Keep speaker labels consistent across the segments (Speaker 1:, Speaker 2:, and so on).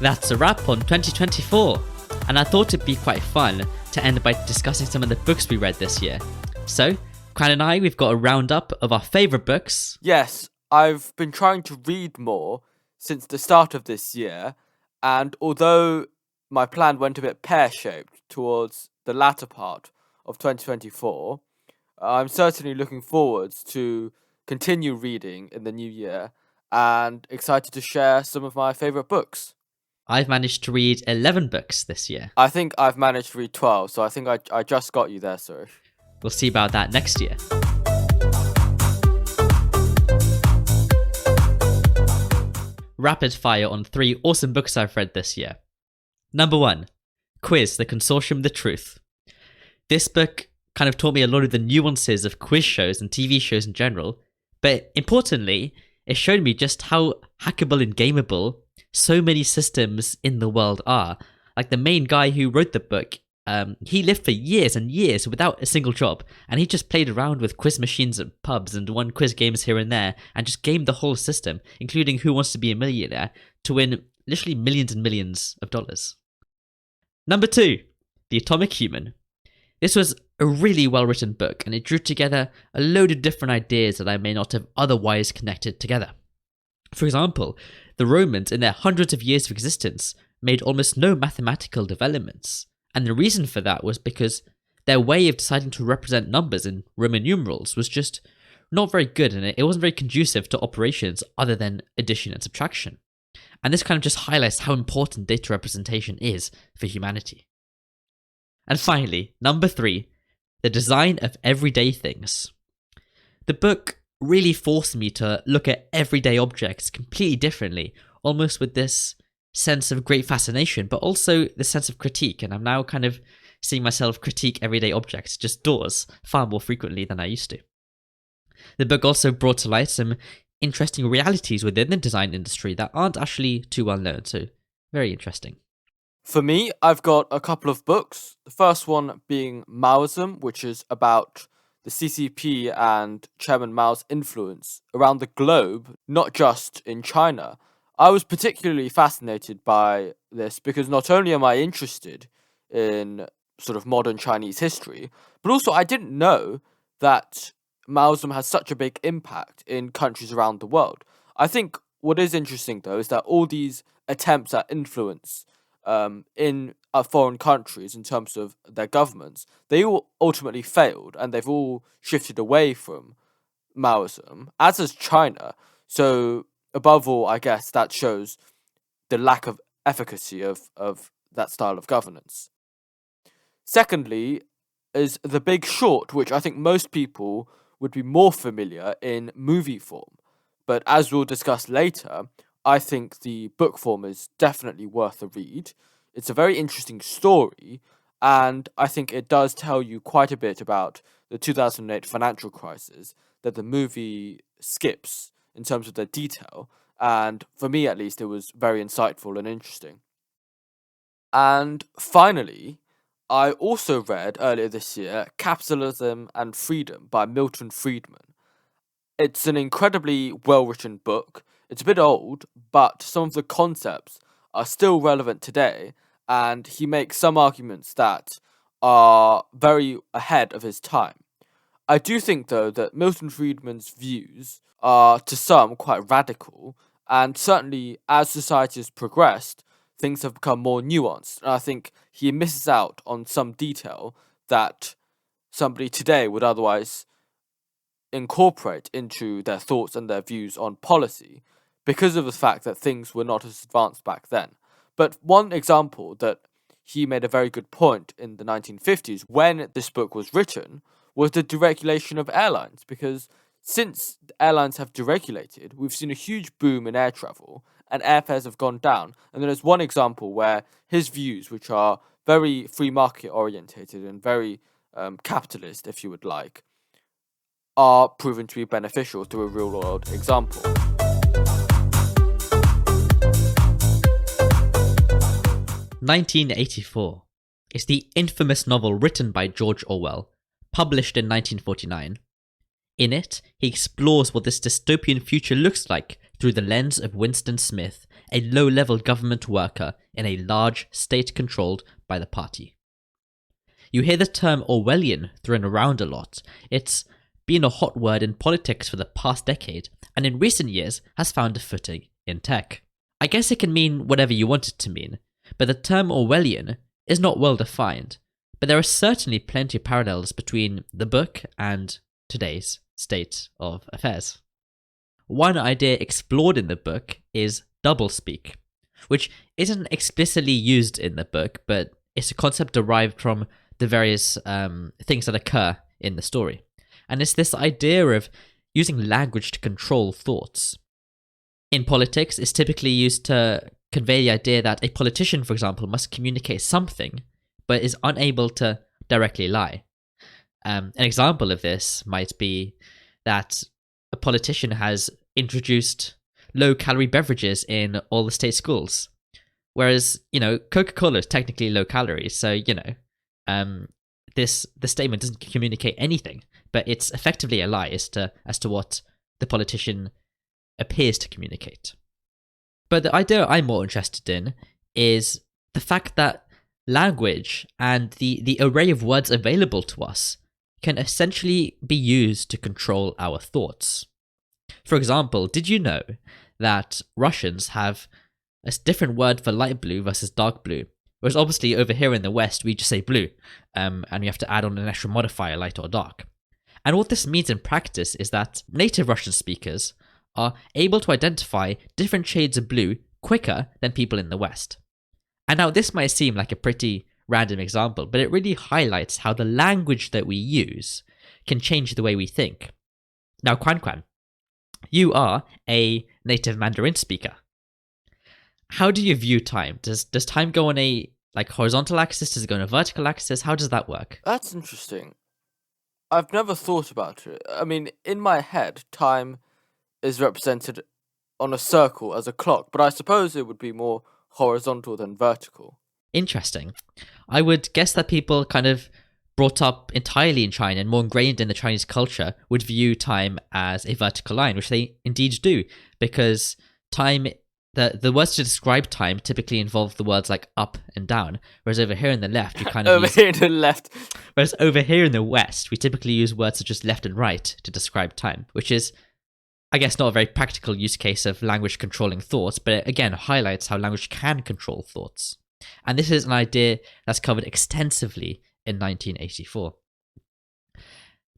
Speaker 1: That's a wrap on 2024, and I thought it'd be quite fun to end by discussing some of the books we read this year. So, Quan and I, we've got a roundup of our favourite books.
Speaker 2: Yes, I've been trying to read more since the start of this year, and although my plan went a bit pear-shaped towards the latter part of 2024, I'm certainly looking forward to continue reading in the new year and excited to share some of my favourite books.
Speaker 1: I've managed to read 11 books this year.
Speaker 2: I think I've managed to read 12, so I think I just got you there, Sourish.
Speaker 1: We'll see about that next year. Rapid fire on 3 awesome books I've read this year. Number 1, Quiz, The Consortium, The Truth. This book kind of taught me a lot of the nuances of quiz shows and TV shows in general, but importantly, it showed me just how hackable and gameable so many systems in the world are. Like the main guy who wrote the book, he lived for years and years without a single job, and he just played around with quiz machines at pubs and won quiz games here and there, and just gamed the whole system, including Who Wants to Be a Millionaire, to win literally millions and millions of dollars. Number 2, The Atomic Human. This was a really well-written book, and it drew together a load of different ideas that I may not have otherwise connected together. For example, the Romans, in their hundreds of years of existence, made almost no mathematical developments. And the reason for that was because their way of deciding to represent numbers in Roman numerals was just not very good, and it wasn't very conducive to operations other than addition and subtraction. And this kind of just highlights how important data representation is for humanity. And finally, number 3, The Design of Everyday Things. The book really forced me to look at everyday objects completely differently, almost with this sense of great fascination, but also the sense of critique. And I'm now kind of seeing myself critique everyday objects, just doors, far more frequently than I used to. The book also brought to light some interesting realities within the design industry that aren't actually too well known, so very interesting.
Speaker 2: For me, I've got a couple of books. The first one being Maoism, which is about the CCP and Chairman Mao's influence around the globe, not just in China. I was particularly fascinated by this because not only am I interested in sort of modern Chinese history, but also I didn't know that Maoism has such a big impact in countries around the world. I think what is interesting, though, is that all these attempts at influence in foreign countries in terms of their governments, they all ultimately failed, and they've all shifted away from Maoism, as has China. So above all, I guess that shows the lack of efficacy of that style of governance. Secondly is The Big Short, which I think most people would be more familiar in movie form. But as we'll discuss later, I think the book form is definitely worth a read. It's a very interesting story, and I think it does tell you quite a bit about the 2008 financial crisis that the movie skips in terms of the detail, and for me at least, it was very insightful and interesting. And finally, I also read earlier this year Capitalism and Freedom by Milton Friedman. It's an incredibly well-written book. It's a bit old, but some of the concepts are still relevant today, and he makes some arguments that are very ahead of his time. I do think, though, that Milton Friedman's views are, to some, quite radical, and certainly as society has progressed, things have become more nuanced, and I think he misses out on some detail that somebody today would otherwise incorporate into their thoughts and their views on policy because of the fact that things were not as advanced back then. But one example that he made a very good point in the 1950s when this book was written was the deregulation of airlines, because since airlines have deregulated, we've seen a huge boom in air travel and airfares have gone down. And there's one example where his views, which are very free market orientated and very capitalist, if you would like, are proven to be beneficial through a real world example.
Speaker 1: "1984" is the infamous novel written by George Orwell, published in 1949. In it, he explores what this dystopian future looks like through the lens of Winston Smith, a low-level government worker in a large state controlled by the party. You hear the term Orwellian thrown around a lot. It's been a hot word in politics for the past decade, and in recent years has found a footing in tech. I guess it can mean whatever you want it to mean, but the term Orwellian is not well defined, but there are certainly plenty of parallels between the book and today's state of affairs. One idea explored in the book is doublespeak, which isn't explicitly used in the book, but it's a concept derived from the various things that occur in the story. And it's this idea of using language to control thoughts. In politics, it's typically used to convey the idea that a politician, for example, must communicate something, but is unable to directly lie. An example of this might be that a politician has introduced low-calorie beverages in all the state schools, whereas, Coca-Cola is technically low calories, so, the statement doesn't communicate anything, but it's effectively a lie as to what the politician appears to communicate. But the idea I'm more interested in is the fact that language and the array of words available to us can essentially be used to control our thoughts. For example, did you know that Russians have a different word for light blue versus dark blue? Whereas obviously over here in the West, we just say blue, and we have to add on an extra modifier, light or dark. And what this means in practice is that native Russian speakers are able to identify different shades of blue quicker than people in the West. And now this might seem like a pretty random example, but it really highlights how the language that we use can change the way we think. Now, Kuankuan, you are a native Mandarin speaker. How do you view time? Does time go on a horizontal axis? Does it go on a vertical axis? How does that work?
Speaker 2: That's interesting. I've never thought about it. I mean, in my head, time is represented on a circle as a clock, but I suppose it would be more horizontal than vertical.
Speaker 1: Interesting. I would guess that people kind of brought up entirely in China and more ingrained in the Chinese culture would view time as a vertical line, which they indeed do, because time, the words to describe time typically involve the words like up and down, whereas over here in the left, you kind of
Speaker 2: over here in the left.
Speaker 1: Whereas over here in the West, we typically use words such as left and right to describe time, which is, I guess, not a very practical use case of language controlling thoughts, but it again highlights how language can control thoughts. And this is an idea that's covered extensively in 1984.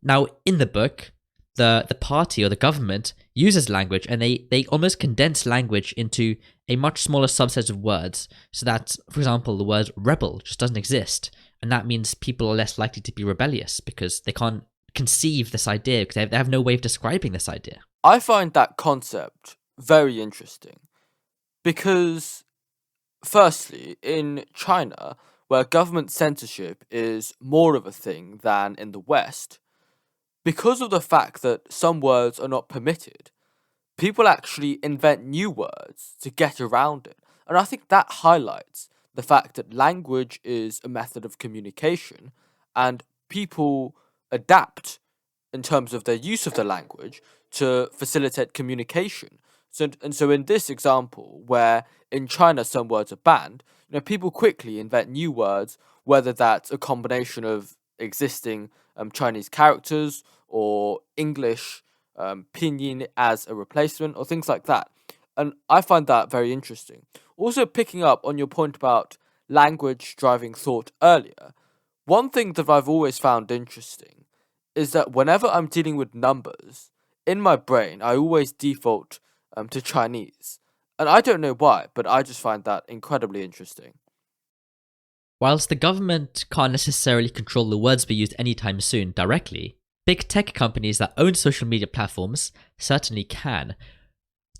Speaker 1: Now, in the book, the party or the government uses language, and they almost condense language into a much smaller subset of words, so that, for example, the word rebel just doesn't exist, and that means people are less likely to be rebellious because they can't conceive this idea, because they have no way of describing this idea.
Speaker 2: I find that concept very interesting because, firstly, in China, where government censorship is more of a thing than in the West, because of the fact that some words are not permitted, people actually invent new words to get around it. And I think that highlights the fact that language is a method of communication and people adapt in terms of their use of the language to facilitate communication. So in this example, where in China some words are banned, people quickly invent new words, whether that's a combination of existing Chinese characters or English pinyin as a replacement or things like that. And I find that very interesting. Also, picking up on your point about language driving thought earlier, one thing that I've always found interesting is that whenever I'm dealing with numbers, in my brain, I always default to Chinese. And I don't know why, but I just find that incredibly interesting.
Speaker 1: Whilst the government can't necessarily control the words we use anytime soon directly, big tech companies that own social media platforms certainly can.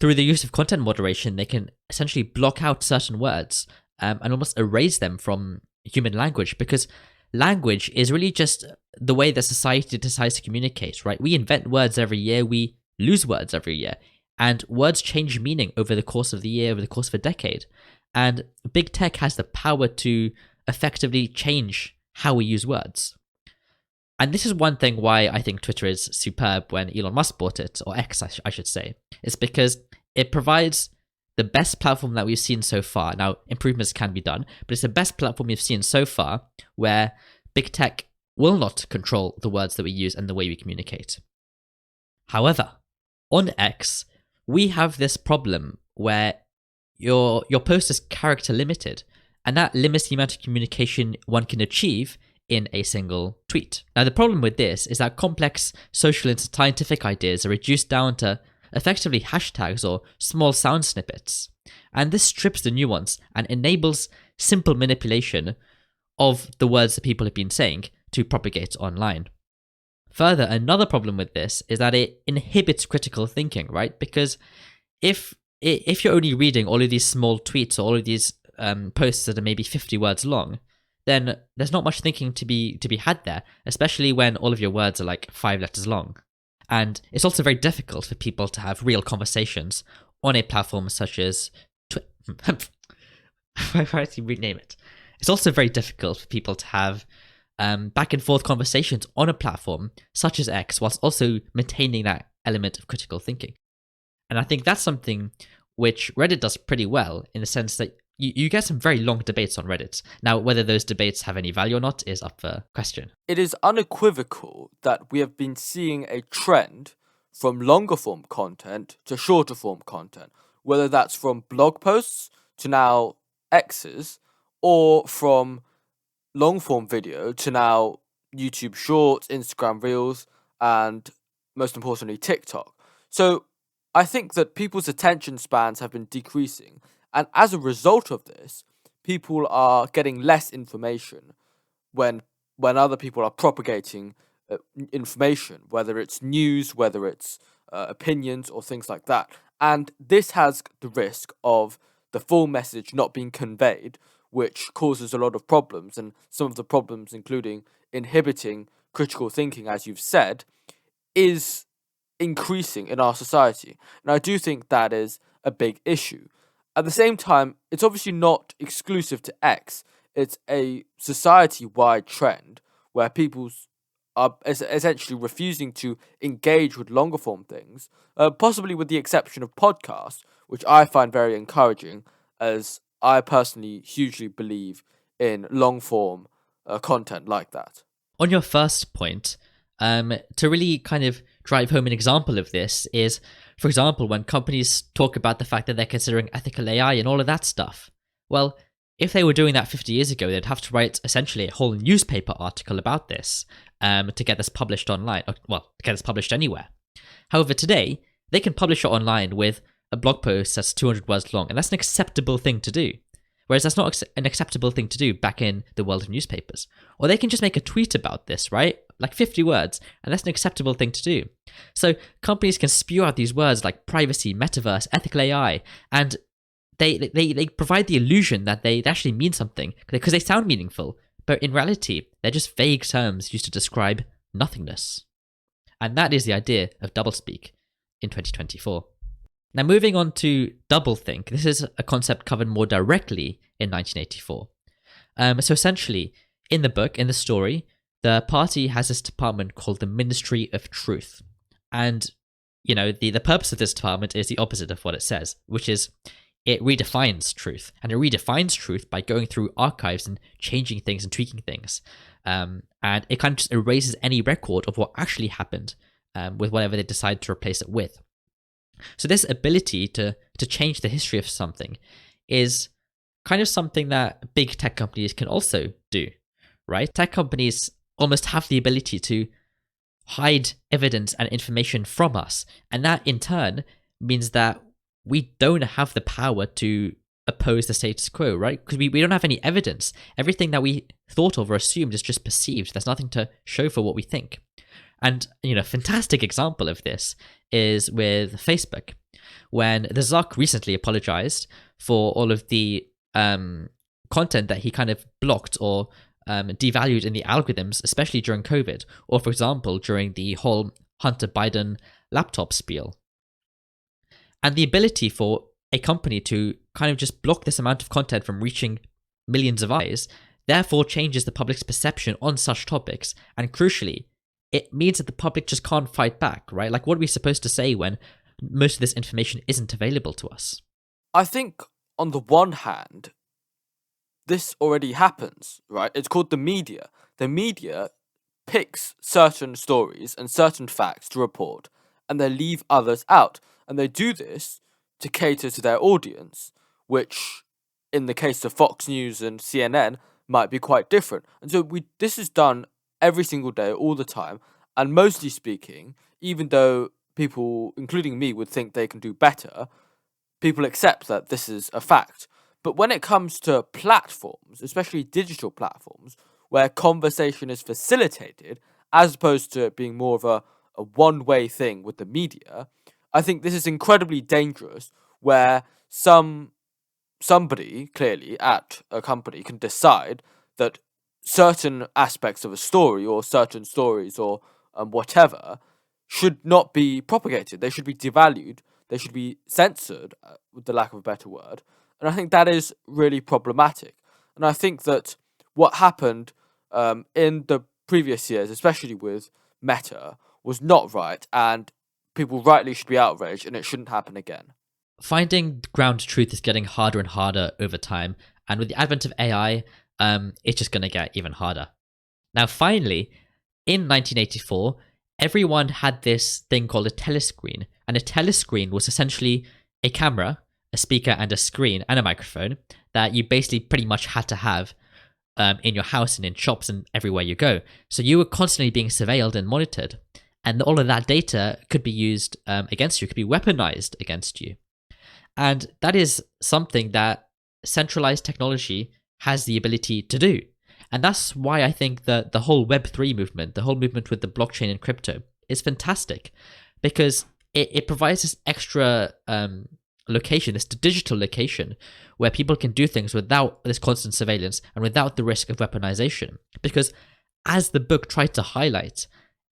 Speaker 1: Through the use of content moderation, they can essentially block out certain words and almost erase them from human language, because language is really just the way that society decides to communicate, right? We invent words every year, we lose words every year, and words change meaning over the course of the year, over the course of a decade. And big tech has the power to effectively change how we use words. And this is one thing why I think Twitter is superb when Elon Musk bought it, or X, I should say. It's because it provides the best platform that we've seen so far. Now, improvements can be done, but it's the best platform we've seen so far where big tech will not control the words that we use and the way we communicate. However, on X, we have this problem where your post is character limited, and that limits the amount of communication one can achieve in a single tweet. Now, the problem with this is that complex social and scientific ideas are reduced down to effectively hashtags or small sound snippets, and this strips the nuance and enables simple manipulation of the words that people have been saying to propagate online. Further, another problem with this is that it inhibits critical thinking, right? Because if you're only reading all of these small tweets or all of these posts that are maybe 50 words long, then there's not much thinking to be had there, especially when all of your words are like 5 letters long. And it's also very difficult for people to have real conversations on a platform such as why do you rename it? It's also very difficult for people to have back and forth conversations on a platform such as X, whilst also maintaining that element of critical thinking. And I think that's something which Reddit does pretty well, in the sense that you get some very long debates on Reddit. Now, whether those debates have any value or not is up for question.
Speaker 2: It is unequivocal that we have been seeing a trend from longer form content to shorter form content, whether that's from blog posts to now X's, or from long form video to now YouTube Shorts, Instagram Reels, and most importantly, TikTok. So I think that people's attention spans have been decreasing, and as a result of this, people are getting less information when other people are propagating information, whether it's news, whether it's opinions or things like that. And this has the risk of the full message not being conveyed, which causes a lot of problems, and some of the problems including inhibiting critical thinking, as you've said, is increasing in our society. And I do think that is a big issue. At the same time, it's obviously not exclusive to X. It's a society-wide trend where people are essentially refusing to engage with longer form things, possibly with the exception of podcasts, which I find very encouraging, as I personally hugely believe in long form content like that.
Speaker 1: On your first point, to really kind of drive home an example of this is, for example, when companies talk about the fact that they're considering ethical AI and all of that stuff. Well, if they were doing that 50 years ago, they'd have to write essentially a whole newspaper article about this to get this published online. Well, to get this published anywhere. However, today, they can publish it online with a blog post that's 200 words long, and that's an acceptable thing to do. Whereas that's not an acceptable thing to do back in the world of newspapers. Or they can just make a tweet about this, right? Like 50 words, and that's an acceptable thing to do. So companies can spew out these words like privacy, metaverse, ethical AI, and they provide the illusion that they actually mean something because they sound meaningful, but in reality, they're just vague terms used to describe nothingness. And that is the idea of doublespeak in 2024. Now, moving on to doublethink, this is a concept covered more directly in 1984. So essentially, in the book, in the story, the party has this department called the Ministry of Truth. And, you know, the purpose of this department is the opposite of what it says, which is it redefines truth. And it redefines truth by going through archives and changing things and tweaking things. And it kind of just erases any record of what actually happened with whatever they decide to replace it with. So this ability to change the history of something is kind of something that big tech companies can also do, right? Tech companies almost have the ability to hide evidence and information from us. And that in turn means that we don't have the power to oppose the status quo, right? Because we don't have any evidence. Everything that we thought of or assumed is just perceived. There's nothing to show for what we think. And, you know, a fantastic example of this is with Facebook, when the Zuck recently apologized for all of the content that he kind of blocked or devalued in the algorithms, especially during COVID, or for example, during the whole Hunter Biden laptop spiel. And the ability for a company to kind of just block this amount of content from reaching millions of eyes, therefore changes the public's perception on such topics, and crucially, it means that the public just can't fight back, right? Like, what are we supposed to say when most of this information isn't available to us?
Speaker 2: I think on the one hand, this already happens, right? It's called the media. The media picks certain stories and certain facts to report, and they leave others out. And they do this to cater to their audience, which, in the case of Fox News and CNN, might be quite different. And so this is done every single day, all the time. And mostly speaking, even though people, including me, would think they can do better, people accept that this is a fact. But when it comes to platforms, especially digital platforms, where conversation is facilitated, as opposed to it being more of a one-way thing with the media, I think this is incredibly dangerous, where somebody, clearly, at a company can decide that certain aspects of a story, or certain stories, or whatever, should not be propagated. They should be devalued. They should be censored, with the lack of a better word. And I think that is really problematic. And I think that what happened in the previous years, especially with Meta, was not right, and people rightly should be outraged, and it shouldn't happen again.
Speaker 1: Finding ground truth is getting harder and harder over time, and with the advent of AI, it's just going to get even harder. Now, finally, in 1984, everyone had this thing called a telescreen, and a telescreen was essentially a camera, a speaker, and a screen, and a microphone that you basically pretty much had to have in your house and in shops and everywhere you go. So you were constantly being surveilled and monitored, and all of that data could be used against you, could be weaponized against you. And that is something that centralized technology has the ability to do. And that's why I think that the whole Web3 movement, the whole movement with the blockchain and crypto, is fantastic, because it provides this extra location, this digital location, where people can do things without this constant surveillance and without the risk of weaponization. Because as the book tried to highlight,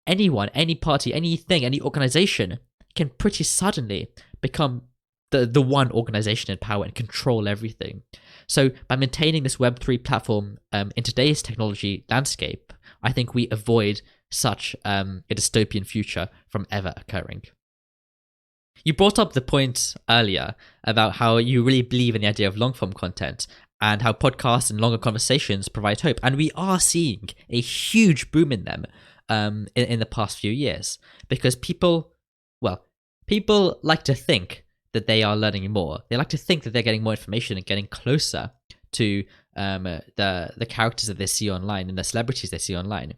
Speaker 1: anyone, any party, anything, any organization can pretty suddenly become the one organization in power and control everything. So by maintaining this Web3 platform in today's technology landscape, I think we avoid such a dystopian future from ever occurring. You brought up the point earlier about how you really believe in the idea of long-form content and how podcasts and longer conversations provide hope. And we are seeing a huge boom in them in the past few years, because people like to think that they are learning more. They like to think that they're getting more information and getting closer to the characters that they see online and the celebrities they see online.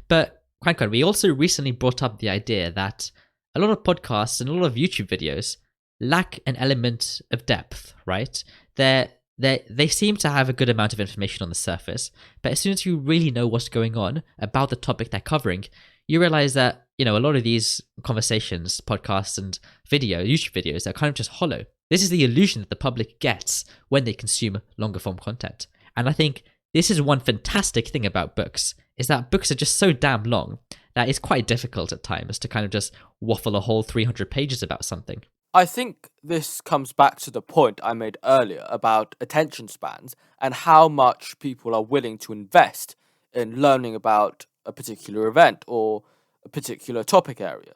Speaker 1: But Kuankuan, we also recently brought up the idea that a lot of podcasts and a lot of YouTube videos lack an element of depth, right? They seem to have a good amount of information on the surface, but as soon as you really know what's going on about the topic they're covering, you realize that, a lot of these conversations, podcasts, and YouTube videos are kind of just hollow. This is the illusion that the public gets when they consume longer form content. And I think this is one fantastic thing about books, is that books are just so damn long that it's quite difficult at times to kind of just waffle a whole 300 pages about something.
Speaker 2: I think this comes back to the point I made earlier about attention spans and how much people are willing to invest in learning about a particular event or a particular topic area.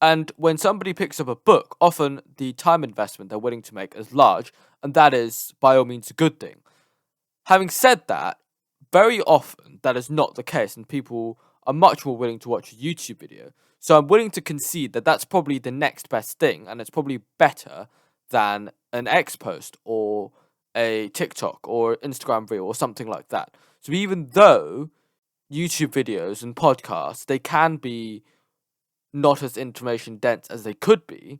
Speaker 2: And when somebody picks up a book, often the time investment they're willing to make is large, and that is by all means a good thing. Having said that, very often that is not the case, and people are much more willing to watch a YouTube video. So I'm willing to concede that that's probably the next best thing, and it's probably better than an X post or a TikTok or Instagram reel or something like that. So even though YouTube videos and podcasts, they can be not as information dense as they could be,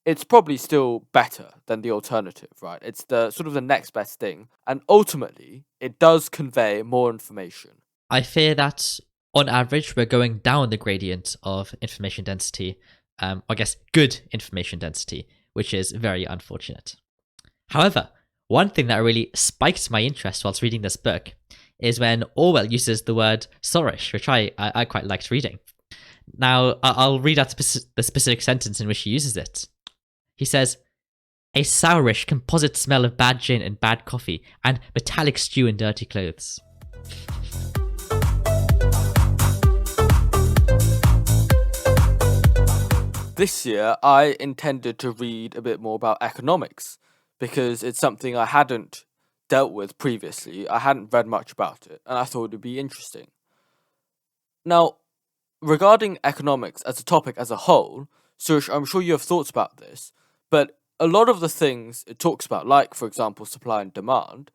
Speaker 2: it's probably still better than the alternative, right? It's the sort of the next best thing, and ultimately it does convey more information.
Speaker 1: I fear that on average we're going down the gradient of information density, I guess good information density, which is very unfortunate. However, one thing that really spiked my interest whilst reading this book is when Orwell uses the word Sourish, which I quite liked reading. Now, I'll read out the specific sentence in which he uses it. He says, "A sourish composite smell of bad gin and bad coffee, and metallic stew and dirty clothes."
Speaker 2: This year, I intended to read a bit more about economics, because it's something I hadn't dealt with previously. I hadn't read much about it, and I thought it would be interesting. Now, regarding economics as a topic as a whole, Sourish, I'm sure you have thoughts about this, but a lot of the things it talks about, like, for example, supply and demand,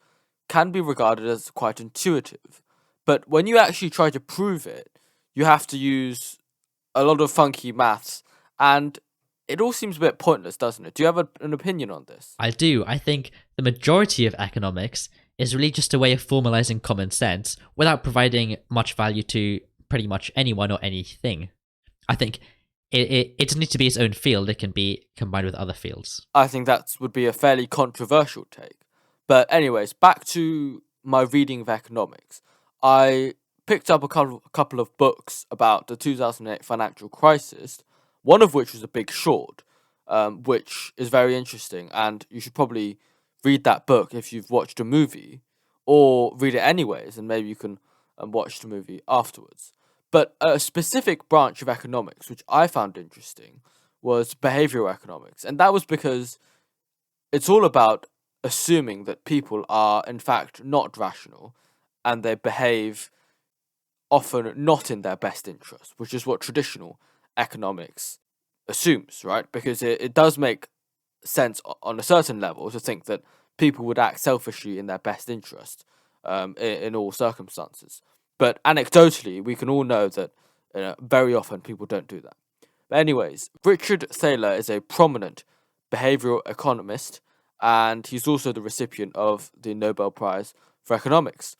Speaker 2: can be regarded as quite intuitive. But when you actually try to prove it, you have to use a lot of funky maths, and it all seems a bit pointless, doesn't it? Do you have an opinion on this?
Speaker 1: I do. I think the majority of economics is really just a way of formalizing common sense without providing much value to pretty much anyone or anything. I think it doesn't need to be its own field. It can be combined with other fields.
Speaker 2: I think that would be a fairly controversial take. But anyways, back to my reading of economics. I picked up a couple of books about the 2008 financial crisis, one of which was A Big Short, which is very interesting, and you should probably read that book if you've watched a movie, or read it anyways, and maybe you can watch the movie afterwards. But a specific branch of economics, which I found interesting, was behavioral economics. And that was because it's all about assuming that people are, in fact, not rational and they behave often not in their best interest, which is what traditional economics assumes, right? Because it does make sense on a certain level to think that people would act selfishly in their best interest in all circumstances. But anecdotally, we can all know that very often people don't do that. But anyways, Richard Thaler is a prominent behavioral economist, and he's also the recipient of the Nobel Prize for Economics.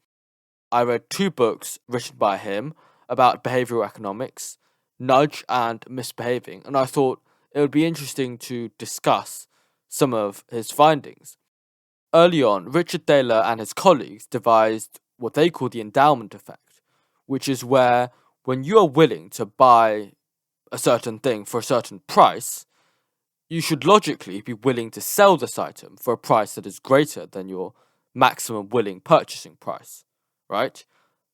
Speaker 2: I read 2 books written by him about behavioral economics, Nudge and Misbehaving, and I thought it would be interesting to discuss some of his findings. Early on, Richard Thaler and his colleagues devised what they call the endowment effect, which is where when you are willing to buy a certain thing for a certain price, you should logically be willing to sell this item for a price that is greater than your maximum willing purchasing price, right?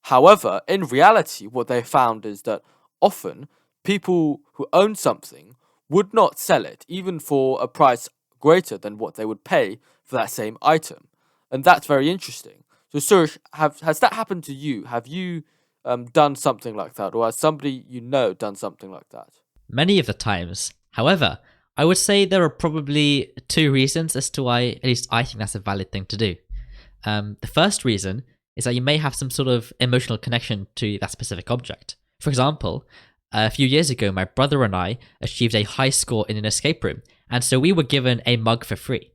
Speaker 2: However, in reality, what they found is that often people who own something would not sell it, even for a price greater than what they would pay for that same item. And that's very interesting. So, Suresh, has that happened to you? Have you done something like that? Or has somebody you know done something like that?
Speaker 1: Many of the times. However, I would say there are probably 2 reasons as to why, at least I think that's a valid thing to do. The first reason is that you may have some sort of emotional connection to that specific object. For example, a few years ago, my brother and I achieved a high score in an escape room, and so we were given a mug for free.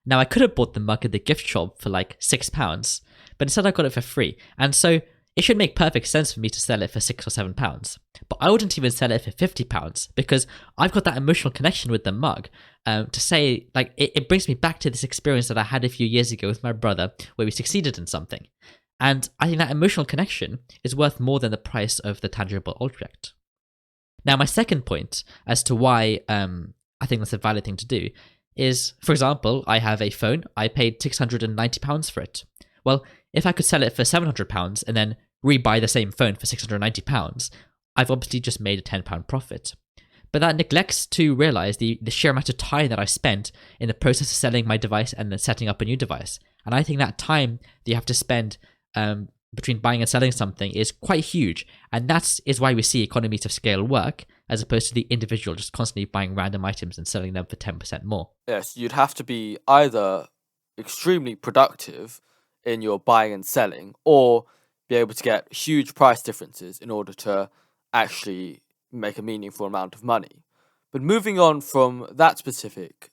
Speaker 1: Now, I could have bought the mug at the gift shop for like £6, but instead I got it for free, and so it should make perfect sense for me to sell it for £6 or £7. But I wouldn't even sell it for £50 because I've got that emotional connection with the mug to say, like, it brings me back to this experience that I had a few years ago with my brother where we succeeded in something. And I think that emotional connection is worth more than the price of the tangible object. Now, my second point as to why I think that's a valid thing to do is, for example, I have a phone. I paid £690 for it. Well, if I could sell it for £700 and then rebuy the same phone for £690, I've obviously just made a £10 profit. But that neglects to realize the sheer amount of time that I spent in the process of selling my device and then setting up a new device. And I think that time that you have to spend between buying and selling something is quite huge. And that is why we see economies of scale work, as opposed to the individual just constantly buying random items and selling them for 10% more.
Speaker 2: Yes, you'd have to be either extremely productive in your buying and selling, or be able to get huge price differences in order to actually make a meaningful amount of money. But moving on from that specific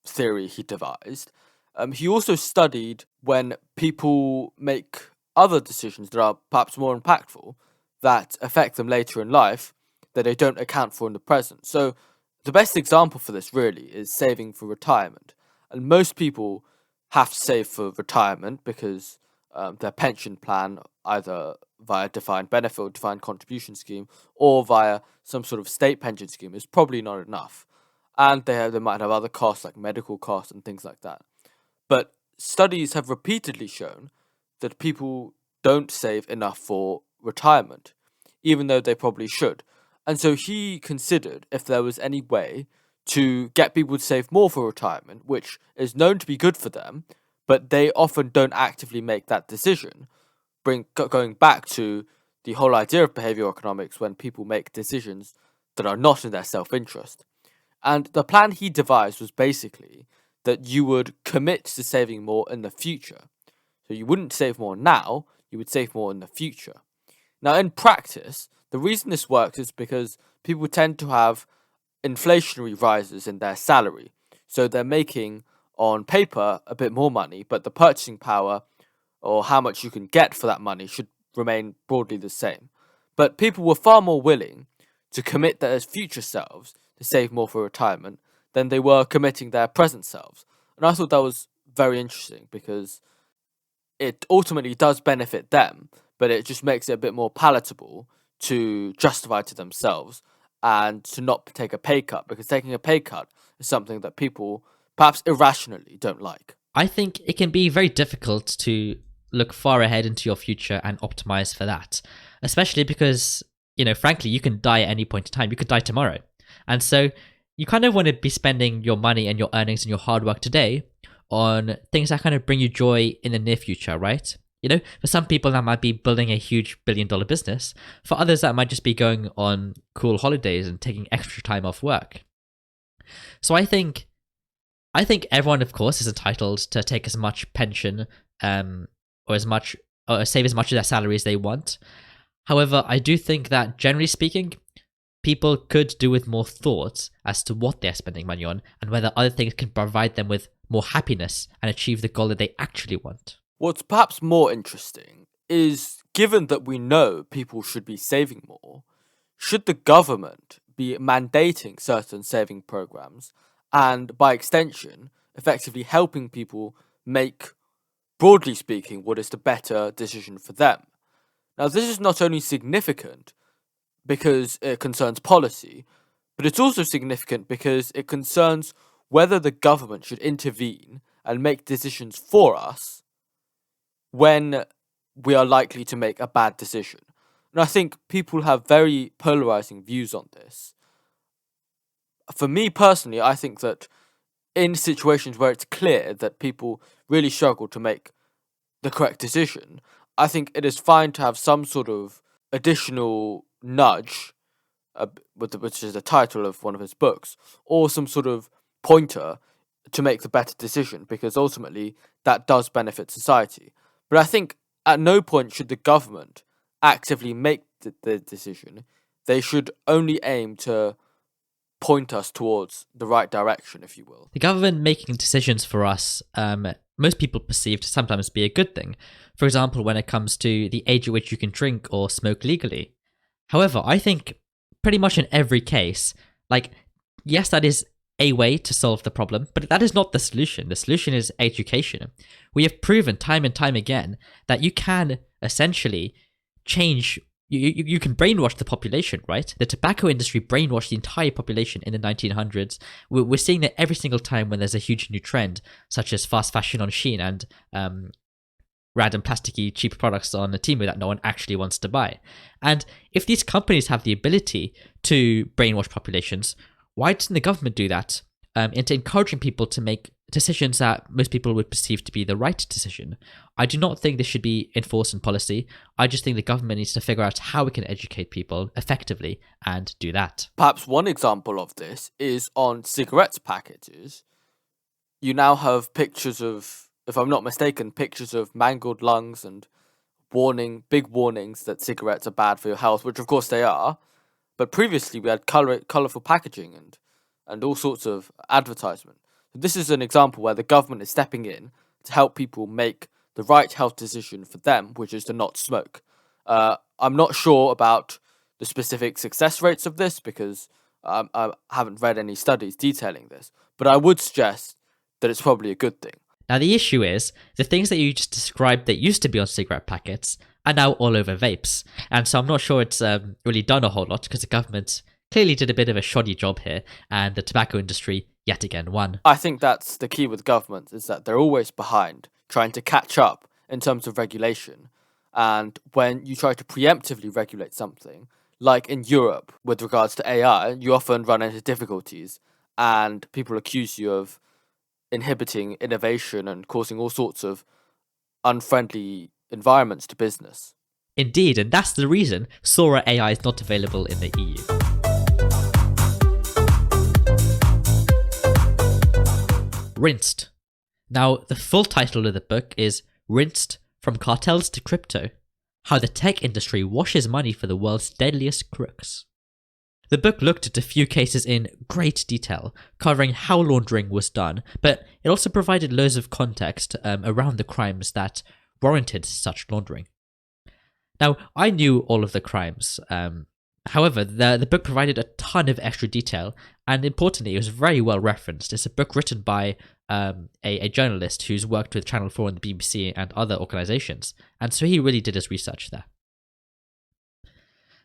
Speaker 2: theory he devised, he also studied when people make other decisions that are perhaps more impactful, that affect them later in life, that they don't account for in the present. So the best example for this really is saving for retirement. And most people have to save for retirement because their pension plan, either via defined benefit or defined contribution scheme, or via some sort of state pension scheme, is probably not enough. And they might have other costs like medical costs and things like that. But studies have repeatedly shown that people don't save enough for retirement, even though they probably should. And so he considered if there was any way to get people to save more for retirement, which is known to be good for them, but they often don't actively make that decision. Going back to the whole idea of behavioral economics, when people make decisions that are not in their self-interest. And the plan he devised was basically that you would commit to saving more in the future. So you wouldn't save more now, you would save more in the future. Now, in practice, the reason this works is because people tend to have inflationary rises in their salary. So they're making, on paper, a bit more money, but the purchasing power or how much you can get for that money should remain broadly the same. But people were far more willing to commit their future selves to save more for retirement than they were committing their present selves. And I thought that was very interesting because it ultimately does benefit them, but it just makes it a bit more palatable to justify to themselves and to not take a pay cut, because taking a pay cut is something that people perhaps irrationally don't like.
Speaker 1: I think it can be very difficult to look far ahead into your future and optimize for that, especially because, frankly, you can die at any point in time. You could die tomorrow. And so you kind of want to be spending your money and your earnings and your hard work today on things that kind of bring you joy in the near future, right? For some people that might be building a huge billion-dollar business. For others, that might just be going on cool holidays and taking extra time off work. So I think everyone, of course, is entitled to take as much pension or save as much of their salary as they want. However, I do think that, generally speaking, people could do with more thought as to what they're spending money on and whether other things can provide them with more happiness and achieve the goal that they actually want.
Speaker 2: What's perhaps more interesting is, given that we know people should be saving more, should the government be mandating certain saving programs and, by extension, effectively helping people make, broadly speaking, what is the better decision for them? Now, this is not only significant because it concerns policy, but it's also significant because it concerns whether the government should intervene and make decisions for us when we are likely to make a bad decision. And I think people have very polarizing views on this. For me personally, I think that in situations where it's clear that people really struggle to make the correct decision, I think it is fine to have some sort of additional nudge, which is the title of one of his books, or some sort of pointer to make the better decision, because ultimately that does benefit society. But I think at no point should the government actively make the decision. They should only aim to point us towards the right direction, if you will.
Speaker 1: The government making decisions for us, most people perceive to sometimes be a good thing. For example, when it comes to the age at which you can drink or smoke legally. However, I think pretty much in every case, yes, that is a way to solve the problem, but that is not the solution. The solution is education. We have proven time and time again that you can essentially change. You can brainwash the population, right? The tobacco industry brainwashed the entire population in the 1900s. We're seeing that every single time when there's a huge new trend, such as fast fashion on Shein and random plasticky cheap products on Temu that no one actually wants to buy. And if these companies have the ability to brainwash populations, why doesn't the government do that into encouraging people to make decisions that most people would perceive to be the right decision? I do not think this should be enforced in policy. I just think the government needs to figure out how we can educate people effectively and do that.
Speaker 2: Perhaps one example of this is on cigarettes packages. You now have pictures of, if I'm not mistaken, pictures of mangled lungs and big warnings that cigarettes are bad for your health, which of course they are. But previously we had colourful packaging and all sorts of advertisement. This is an example where the government is stepping in to help people make the right health decision for them, which is to not smoke. I'm not sure about the specific success rates of this because I haven't read any studies detailing this, but I would suggest that it's probably a good thing.
Speaker 1: Now, the issue is the things that you just described that used to be on cigarette packets are now all over vapes. And so I'm not sure it's really done a whole lot because the government clearly did a bit of a shoddy job here and the tobacco industry yet again won.
Speaker 2: I think that's the key with government, is that they're always behind, trying to catch up in terms of regulation. And when you try to preemptively regulate something, like in Europe with regards to AI, you often run into difficulties and people accuse you of inhibiting innovation and causing all sorts of unfriendly environments to business.
Speaker 1: Indeed, and that's the reason Sora AI is not available in the EU. Rinsed. Now, the full title of the book is Rinsed: From Cartels to Crypto: How the Tech Industry Washes Money for the World's Deadliest Crooks. The book looked at a few cases in great detail, covering how laundering was done, but it also provided loads of context around the crimes that warranted such laundering. Now, I knew all of the crimes. However, the book provided a ton of extra detail, and importantly, it was very well referenced. It's a book written by a journalist who's worked with Channel 4 and the BBC and other organisations, and so he really did his research there.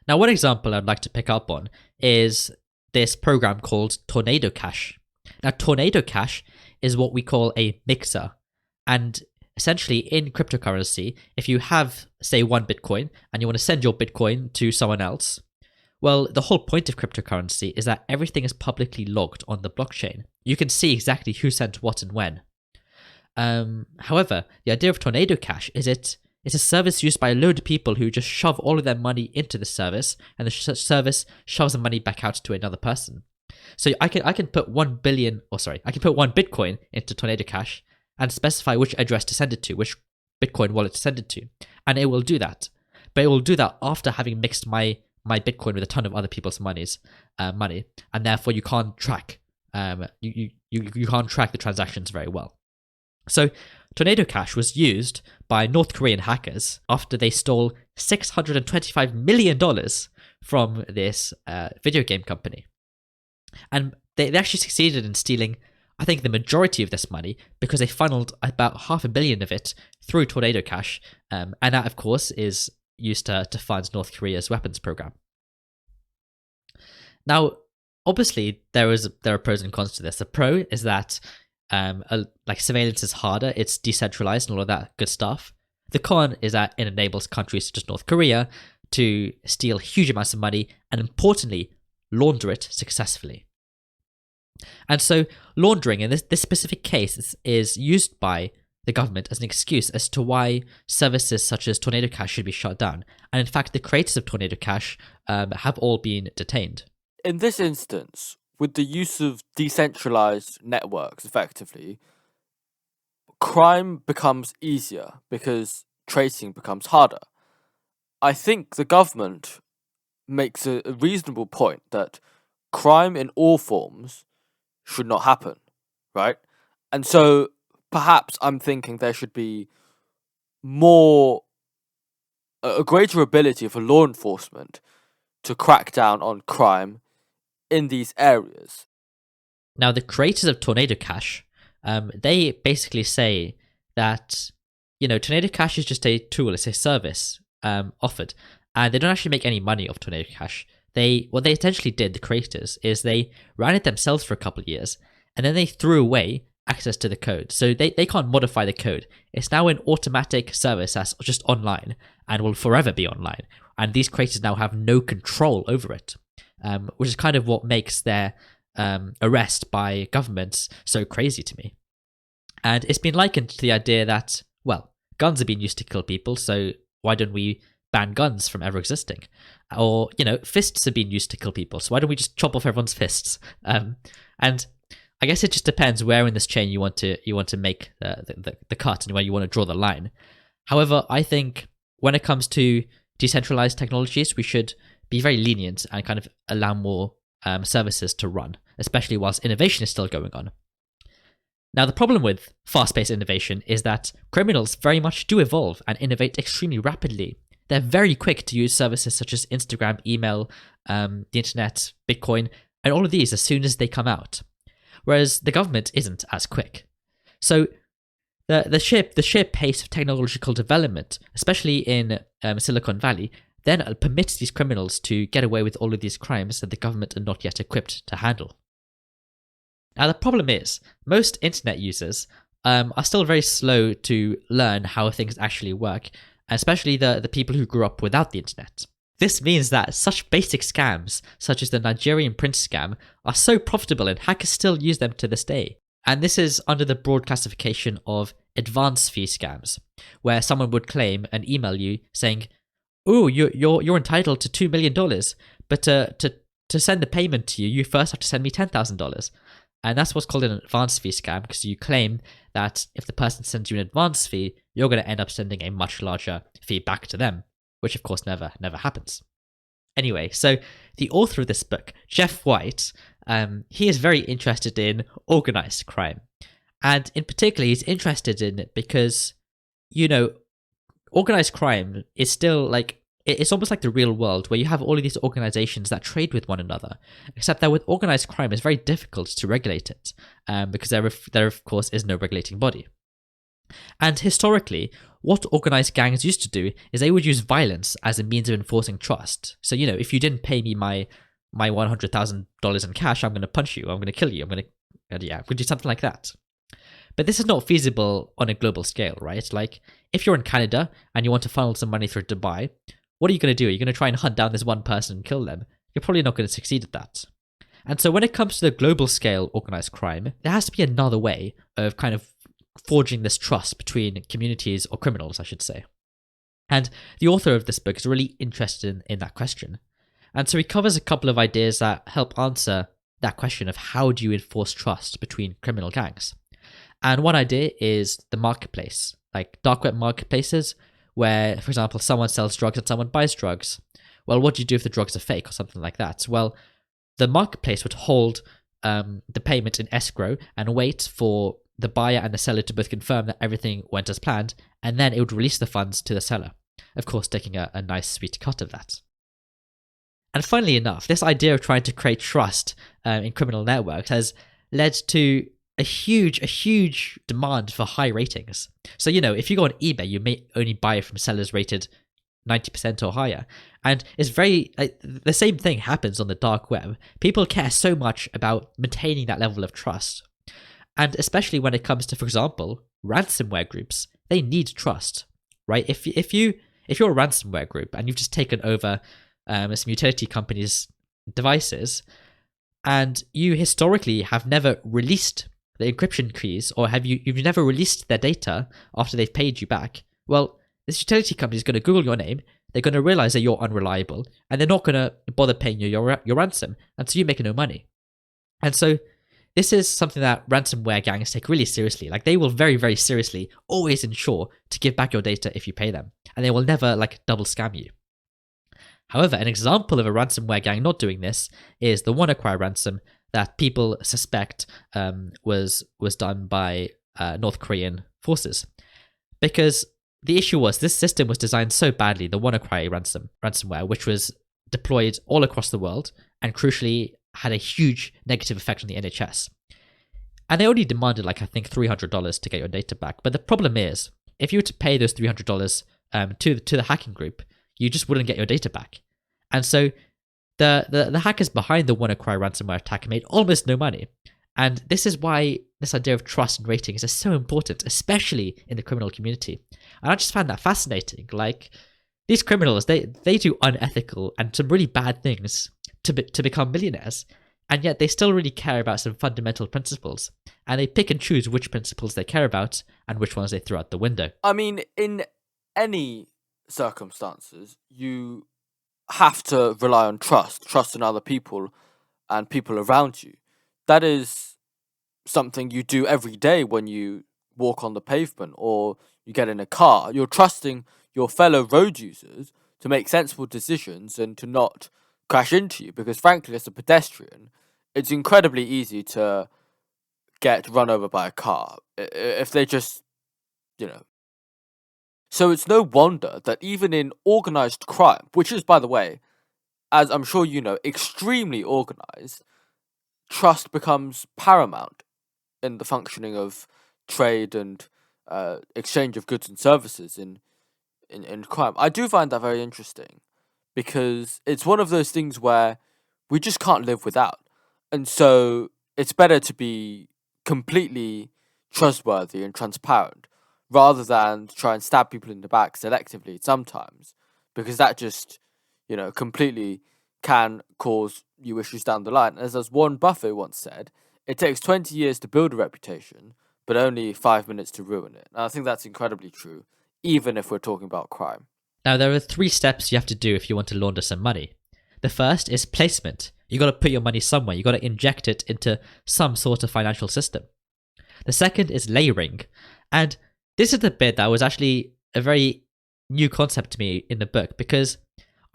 Speaker 1: Now, one example I'd like to pick up on is this program called Tornado Cash. Now, Tornado Cash is what we call a mixer, and essentially in cryptocurrency, if you have, say, 1 Bitcoin and you want to send your Bitcoin to someone else, well, the whole point of cryptocurrency is that everything is publicly logged on the blockchain. You can see exactly who sent what and when. However, the idea of Tornado Cash is it's a service used by a load of people who just shove all of their money into the service, and the service shoves the money back out to another person. So I can put 1 Bitcoin into Tornado Cash and specify which address to send it to, which Bitcoin wallet to send it to, and it will do that. But it will do that after having mixed my Bitcoin with a ton of other people's money, and therefore you can't track you can't track the transactions very well. So Tornado Cash was used by North Korean hackers after they stole $625 million from this video game company. And they actually succeeded in stealing, I think, the majority of this money because they funneled about $500 million of it through Tornado Cash. And that, of course, is used to fund North Korea's weapons program. Now, obviously, there are pros and cons to this. The pro is that surveillance is harder, it's decentralized and all of that good stuff. The con is that it enables countries such as North Korea to steal huge amounts of money and, importantly, launder it successfully. And so laundering in this specific case is used by the government as an excuse as to why services such as Tornado Cash should be shut down. And in fact, the creators of Tornado Cash have all been detained.
Speaker 2: In this instance, with the use of decentralized networks, effectively, crime becomes easier because tracing becomes harder. I think the government makes a reasonable point that crime in all forms should not happen, right? And so perhaps I'm thinking there should be a greater ability for law enforcement to crack down on crime in these areas.
Speaker 1: Now, the creators of Tornado Cash, they basically say that, Tornado Cash is just a tool, it's a service offered, and they don't actually make any money off Tornado Cash. What they essentially did, the creators, is they ran it themselves for a couple of years, and then they threw away access to the code. So they can't modify the code. It's now an automatic service that's just online and will forever be online. And these creators now have no control over it, which is kind of what makes their arrest by governments so crazy to me. And it's been likened to the idea that, well, guns have been used to kill people, so why don't we ban guns from ever existing? Or, fists have been used to kill people, so why don't we just chop off everyone's fists? And I guess it just depends where in this chain you want to make the cut and where you want to draw the line. However, I think when it comes to decentralized technologies, we should be very lenient and kind of allow more services to run, especially whilst innovation is still going on. Now, the problem with fast-paced innovation is that criminals very much do evolve and innovate extremely rapidly. They're very quick to use services such as Instagram, email, the internet, Bitcoin, and all of these as soon as they come out. Whereas the government isn't as quick. So the sheer pace of technological development, especially in Silicon Valley, then permits these criminals to get away with all of these crimes that the government are not yet equipped to handle. Now, the problem is, most internet users are still very slow to learn how things actually work, especially the people who grew up without the internet. This means that such basic scams, such as the Nigerian prince scam, are so profitable and hackers still use them to this day. And this is under the broad classification of advance fee scams, where someone would claim and email you saying, "Oh, you're entitled to $2 million, but to send the payment to you, you first have to send me $10,000." And that's what's called an advance fee scam, because you claim that if the person sends you an advance fee, you're going to end up sending a much larger fee back to them, which of course never happens. Anyway, so the author of this book, Jeff White, he is very interested in organized crime. And in particular, he's interested in it because, organized crime is still like, it's almost like the real world where you have all of these organizations that trade with one another, except that with organized crime, it's very difficult to regulate it because there of course is no regulating body. And historically, what organized gangs used to do is they would use violence as a means of enforcing trust. So, if you didn't pay me my $100,000 in cash, I'm going to punch you, I'm going to kill you, I'm going to do something like that. But this is not feasible on a global scale, right? Like, if you're in Canada and you want to funnel some money through Dubai, what are you going to do? Are you going to try and hunt down this one person and kill them? You're probably not going to succeed at that. And so when it comes to the global scale organized crime, there has to be another way of kind of forging this trust between communities, or criminals, I should say. And the author of this book is really interested in that question. And so he covers a couple of ideas that help answer that question of how do you enforce trust between criminal gangs. And one idea is the marketplace, like dark web marketplaces, where, for example, someone sells drugs and someone buys drugs. Well, what do you do if the drugs are fake or something like that? Well, the marketplace would hold the payment in escrow and wait for the buyer and the seller to both confirm that everything went as planned, and then it would release the funds to the seller, of course taking a nice sweet cut of that. And funnily enough, this idea of trying to create trust in criminal networks has led to a huge demand for high ratings. So, if you go on eBay, you may only buy from sellers rated 90% or higher. And it's the same thing happens on the dark web. People care so much about maintaining that level of trust. And especially when it comes to, for example, ransomware groups, they need trust, right? If you're a ransomware group and you've just taken over some utility companies' devices, and you historically have never released the encryption keys, or you've never released their data after they've paid you back, well, this utility company is going to Google your name, they're going to realize that you're unreliable, and they're not going to bother paying you your ransom, and so you make no money. And so this is something that ransomware gangs take really seriously. Like, they will very, very seriously always ensure to give back your data if you pay them, and they will never double scam you. However, an example of a ransomware gang not doing this is the WannaCry ransom that people suspect was done by North Korean forces. Because the issue was this system was designed so badly, the WannaCry ransomware, which was deployed all across the world and crucially had a huge negative effect on the NHS. And they only demanded I think $300 to get your data back. But the problem is, if you were to pay those $300 to the hacking group, you just wouldn't get your data back. And so the hackers behind the WannaCry ransomware attack made almost no money. And this is why this idea of trust and ratings is so important, especially in the criminal community. And I just found that fascinating. Like, these criminals, they do unethical and some really bad things to become millionaires, and yet they still really care about some fundamental principles. And they pick and choose which principles they care about and which ones they throw out the window.
Speaker 2: I mean, in any circumstances, you have to rely on trust in other people and people around you. That is something you do every day when you walk on the pavement or you get in a car. You're trusting your fellow road users to make sensible decisions and to not crash into you, because frankly, as a pedestrian, it's incredibly easy to get run over by a car if they just, So it's no wonder that even in organized crime, which is, by the way, as I'm sure you know, extremely organized, trust becomes paramount in the functioning of trade and exchange of goods and services in crime. I do find that very interesting, because it's one of those things where we just can't live without. And so it's better to be completely trustworthy and transparent rather than try and stab people in the back selectively sometimes, because that just, completely can cause you issues down the line. As Warren Buffett once said, it takes 20 years to build a reputation, but only 5 minutes to ruin it. And I think that's incredibly true, even if we're talking about crime.
Speaker 1: Now, there are 3 steps you have to do if you want to launder some money. The first is placement. You got to put your money somewhere. You got to inject it into some sort of financial system. The second is layering. And this is the bit that was actually a very new concept to me in the book, because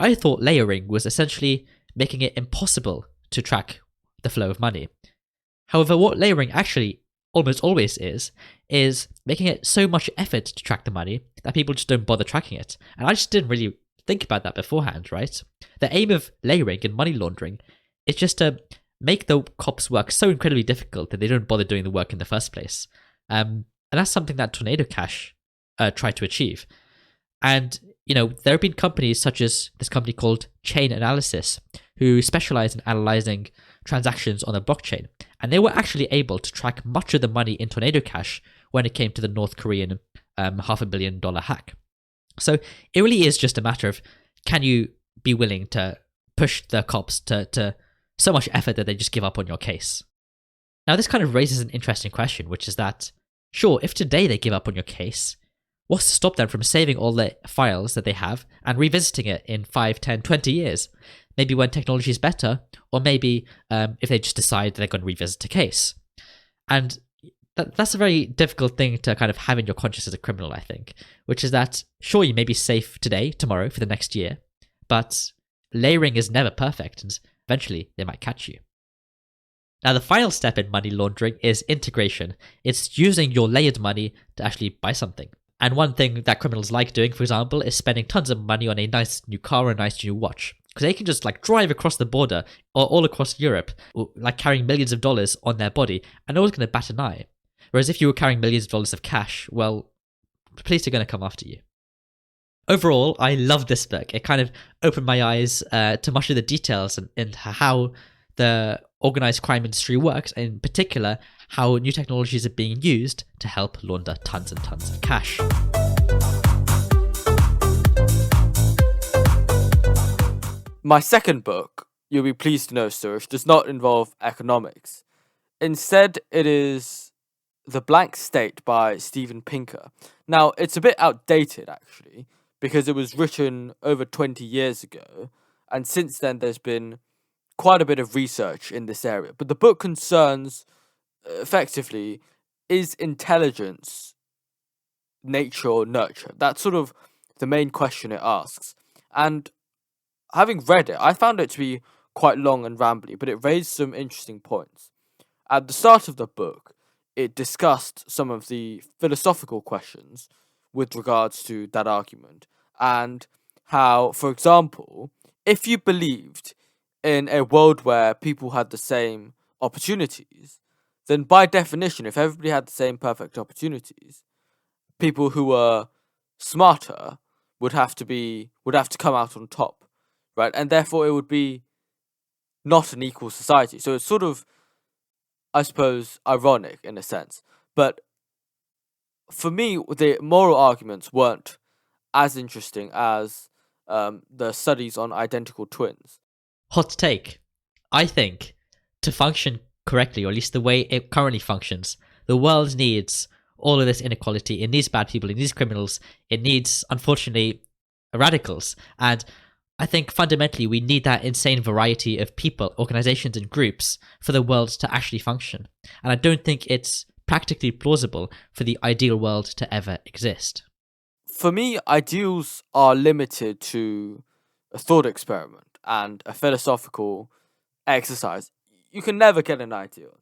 Speaker 1: I thought layering was essentially making it impossible to track the flow of money. However, what layering actually almost always is making it so much effort to track the money that people just don't bother tracking it. And I just didn't really think about that beforehand, right? The aim of layering and money laundering is just to make the cops work so incredibly difficult that they don't bother doing the work in the first place. And that's something that Tornado Cash tried to achieve. And, there have been companies such as this company called Chain Analysis, who specialize in analyzing transactions on the blockchain. And they were actually able to track much of the money in Tornado Cash when it came to the North Korean $500 million hack. So it really is just a matter of, can you be willing to push the cops to so much effort that they just give up on your case? Now, this kind of raises an interesting question, which is that, sure, if today they give up on your case, what's to stop them from saving all the files that they have and revisiting it in 5, 10, 20 years? Maybe when technology is better, or maybe if they just decide they're going to revisit a case. And that's a very difficult thing to kind of have in your conscience as a criminal, I think, which is that, sure, you may be safe today, tomorrow, for the next year, but layering is never perfect, and eventually they might catch you. Now, the final step in money laundering is integration. It's using your layered money to actually buy something. And one thing that criminals like doing, for example, is spending tons of money on a nice new car or a nice new watch. Because they can just drive across the border or all across Europe, carrying millions of dollars on their body, and no one's going to bat an eye. Whereas if you were carrying millions of dollars of cash, well, the police are going to come after you. Overall, I love this book. It kind of opened my eyes to much of the details and how the organized crime industry works, and in particular, how new technologies are being used to help launder tons and tons of cash.
Speaker 2: My second book, you'll be pleased to know, Sourish, does not involve economics. Instead, it is The Blank Slate by Steven Pinker. Now, it's a bit outdated, actually, because it was written over 20 years ago, and since then there's been quite a bit of research in this area. But the book concerns, effectively, is intelligence nature or nurture? That's sort of the main question it asks. And having read it, I found it to be quite long and rambly, but it raised some interesting points. At the start of the book, it discussed some of the philosophical questions with regards to that argument, and how, for example, if you believed in a world where people had the same opportunities, then by definition, if everybody had the same perfect opportunities, people who were smarter would have to come out on top, right? And therefore it would be not an equal society. So it's sort of, I suppose, ironic in a sense. But for me, the moral arguments weren't as interesting as the studies on identical twins.
Speaker 1: Hot take. I think to function correctly, or at least the way it currently functions, the world needs all of this inequality. It needs bad people. It needs criminals. It needs, unfortunately, radicals. And I think fundamentally we need that insane variety of people, organizations, and groups for the world to actually function. And I don't think it's practically plausible for the ideal world to ever exist.
Speaker 2: For me, ideals are limited to a thought experiment and a philosophical exercise. You can never get an ideal.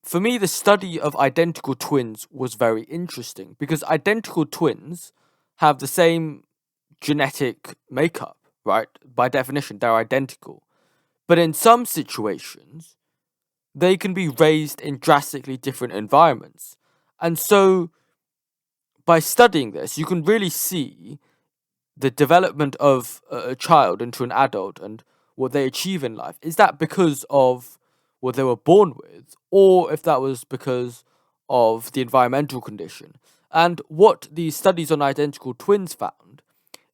Speaker 2: For me, the study of identical twins was very interesting because identical twins have the same genetic makeup, right? By definition, they're identical. But in some situations, they can be raised in drastically different environments. And so, by studying this, you can really see the development of a child into an adult and what they achieve in life. Is that because of what they were born with, or if that was because of the environmental condition? And what the studies on identical twins found